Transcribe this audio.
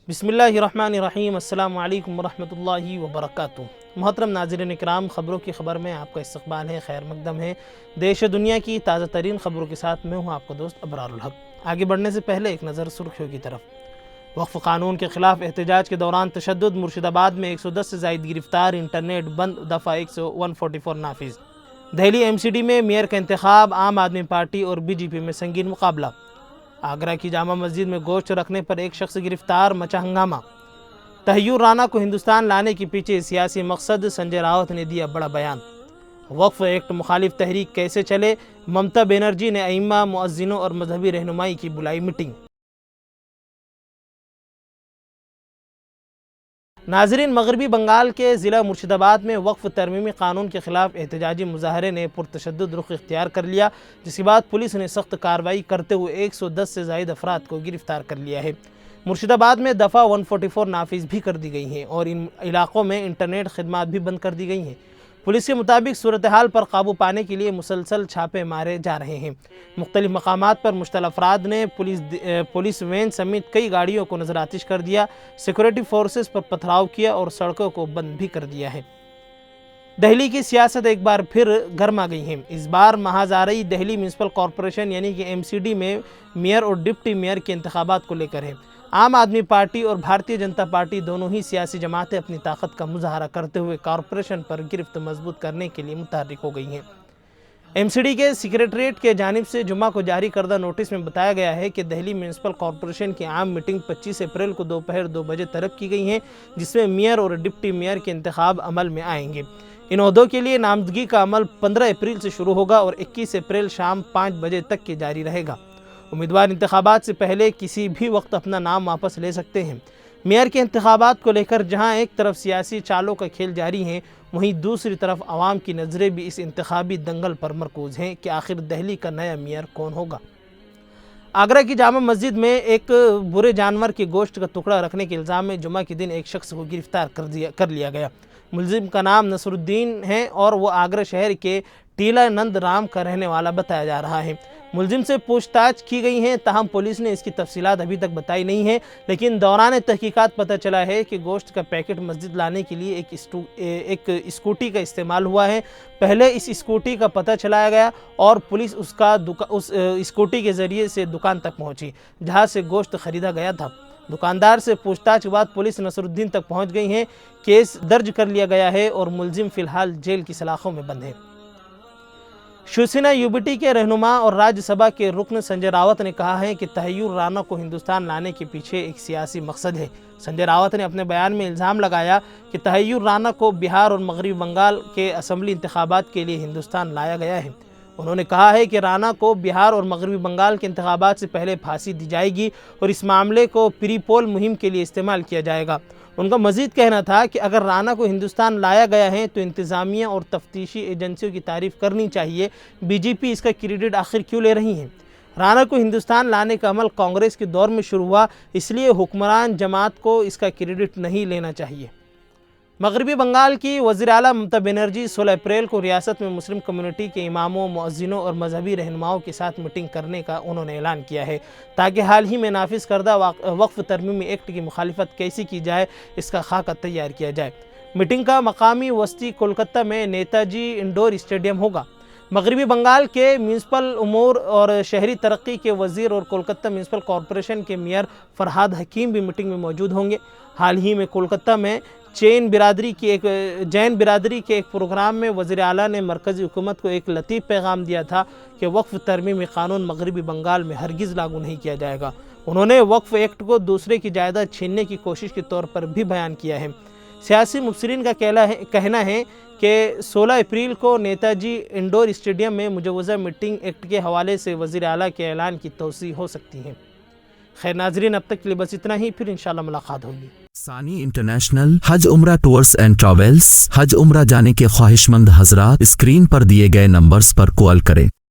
बिस्मिल्लाहिर्रहमानिर्रहीम। अस्सलामु अलैकुम वरहमतुल्लाहि वबरकातुहू। मोहतरम नाज़रीन इकराम, ख़बरों की खबर में आपका इस्तक़बाल है, खैर मक़दम है। देश दुनिया की ताज़ा तरीन ख़बरों के साथ मैं हूँ आपका दोस्त अबरारुल हक। आगे बढ़ने से पहले एक नज़र सुर्खियों की तरफ। वक्फ़ क़ानून के ख़िलाफ़ एहतजाज के दौरान तशद्दुद, मुर्शिदाबाद में 110 से ज़ायद गिरफ़्तार, इंटरनेट बंद, दफ़ा 144 नाफिज। दहली MCD में मेयर का इंतखाब, आम आदमी पार्टी और BJP में संगीन मुकाबला। आगरा की जामा मस्जिद में गोश्त रखने पर एक शख्स गिरफ्तार, मचा हंगामा। तहय्युर राना को हिंदुस्तान लाने के पीछे सियासी मकसद, संजय रावत ने दिया बड़ा बयान। वक्फ एक्ट मुखालिफ तहरीक कैसे चले, ममता बनर्जी ने अइम्मा, मुअज्जिनों और मजहबी रहनुमाई की बुलाई मीटिंग। नाजरीन, मगरबी बंगाल के ज़िला मुर्शिदाबाद में वक्फ तरमीमी कानून के ख़िलाफ़ एहतजाजी मुजाहरे ने पुरतशद्दुद रुख इख्तियार कर लिया, जिसके बाद पुलिस ने सख्त कार्रवाई करते हुए 110 से ज़ायद अफराद को गिरफ़्तार कर लिया है। मुर्शिदाबाद में दफ़ा 144 नाफिज भी कर दी गई हैं और इन इलाक़ों में इंटरनेट खिदमात भी बंद कर दी गई हैं। पुलिस के मुताबिक सूरत हाल पर काबू पाने के लिए मुसलसल छापे मारे जा रहे हैं। मुख्तलिफ मकामात पर मुश्तल अफराद ने पुलिस वैन समेत कई गाड़ियों को नजर आतिश कर दिया, सिक्योरिटी फोर्सेस पर पथराव किया और सड़कों को बंद भी कर दिया है। दहली की सियासत एक बार फिर गर्मा गई है। इस बार महाज़ारई दहली म्यूनसिपल कॉरपोरेशन यानी कि MCD में मेयर और डिप्टी मेयर के इंतखाबात को लेकर है। आम आदमी पार्टी और भारतीय जनता पार्टी दोनों ही सियासी जमातें अपनी ताकत का मुजाहरा करते हुए कॉरपोरेशन पर गिरफ्त मजबूत करने के लिए मुतहर्रिक हो गई हैं। MCD के सेक्रेटरीट के जानिब से जुम्मा को जारी करदा नोटिस में बताया गया है कि दहली म्यूनसिपल कॉरपोरेशन की आम मीटिंग 25 अप्रैल को दोपहर 2 बजे तलब की गई है, जिसमें मेयर और डिप्टी मेयर के इंतखाब अमल में आएंगे। इन ओहदों के लिए नामजदगी का अमल 15 अप्रैल से शुरू होगा और 21 अप्रैल शाम 5 बजे तक के जारी रहेगा। उम्मीदवार इंतखाबात से पहले किसी भी वक्त अपना नाम वापस ले सकते हैं। मेयर के इंतखाबात को लेकर जहां एक तरफ सियासी चालों का खेल जारी है, वहीं दूसरी तरफ आवाम की नज़रें भी इस इंतखाबी दंगल पर मरकूज हैं कि आखिर दहली का नया मेयर कौन होगा। आगरा की जामा मस्जिद में एक बुरे जानवर के गोश्त का टुकड़ा रखने के इल्ज़ाम में जुमा के दिन एक शख्स को गिरफ्तार कर लिया गया। मुलजिम का नाम नसरुद्दीन है और वो आगरा शहर के टीला नंद राम का रहने वाला बताया जा रहा है। मुलजिम से पूछताछ की गई है, ताहम पुलिस ने इसकी तफसीलात अभी तक बताई नहीं है, लेकिन दौरान तहकीकात पता चला है कि गोश्त का पैकेट मस्जिद लाने के लिए एक स्कूटी का इस्तेमाल हुआ है। पहले इस स्कूटी का पता चलाया गया और पुलिस उस स्कूटी के ज़रिए से दुकान तक पहुंची जहां से गोश्त ख़रीदा गया था। दुकानदार से पूछताछ के बाद पुलिस नसरुद्दीन तक पहुंच गई है। केस दर्ज कर लिया गया है और मुलजिम फ़िलहाल जेल की सलाखों में बंद है। शिवसेना UBT के रहनुमा और राज्यसभा के रुकन संजय रावत ने कहा है कि तहय्युर राना को हिंदुस्तान लाने के पीछे एक सियासी मकसद है। संजय रावत ने अपने बयान में इल्ज़ाम लगाया कि तहय्युर राना को बिहार और मगरबी बंगाल के असम्बली इंतखाबात के लिए हिंदुस्तान लाया गया है। उन्होंने कहा है कि राना को बिहार और मगरबी बंगाल के इंतखाबात से पहले फांसी दी जाएगी और इस मामले को प्री पोल मुहिम के लिए इस्तेमाल किया जाएगा। उनका मजीद कहना था कि अगर राना को हिंदुस्तान लाया गया है तो इंतज़ामिया और तफ्तीशी एजेंसियों की तारीफ़ करनी चाहिए। BJP इसका क्रेडिट आखिर क्यों ले रही हैं? राना को हिंदुस्तान लाने का अमल कांग्रेस के दौर में शुरू हुआ, इसलिए हुक्मरान जमात को इसका क्रेडिट नहीं लेना चाहिए। मगरबी बंगाल की वज़ीर आला ममता बनर्जी 16 अप्रैल को रियासत में मुस्लिम कम्युनिटी के इमामों, मुअज्जिनों और मजहबी रहनुमाओं के साथ मीटिंग करने का उन्होंने ऐलान किया है, ताकि हाल ही में नाफिज करदा वक्फ तरमीमी एक्ट की मुखालिफत कैसी की जाए, इसका खाका तैयार किया जाए। मीटिंग का मकामी वस्ती कोलकाता में नेताजी इंडोर स्टेडियम होगा। मगरबी बंगाल के म्यूनसिपल उमूर और शहरी तरक्की के वज़ीर और कोलकाता म्यूनसिपल कॉरपोरेशन के मेयर फरहाद हकीम भी मीटिंग में मौजूद होंगे। हाल ही में कोलकाता में जैन बिरादरी के एक प्रोग्राम में वज़ीर आला ने मरकज़ी हुकूमत को एक लतीफ़ पैगाम दिया था कि वक्फ तरमीमी कानून मगरबी बंगाल में हरगिज़ लागू नहीं किया जाएगा। उन्होंने वक्फ एक्ट को दूसरे की जायदाद छीनने की कोशिश के तौर पर भी बयान किया है। सियासी मुबसरीन का कहना है कि 16 अप्रैल को नेताजी इंडोर स्टेडियम में मुजवज़ा मीटिंग एक्ट के हवाले से वज़ीर आला के ऐलान की तौसीह हो सकती है। खैर नाजरीन, अब तक के लिए बस इतना ही, फिर इंशाल्लाह मुलाकात होगी। सानी इंटरनेशनल हज उम्रा टूर्स एंड ट्रैवल्स। हज उम्रा जाने के ख्वाहिशमंद हजरात स्क्रीन पर दिए गए नंबर्स पर कॉल करें।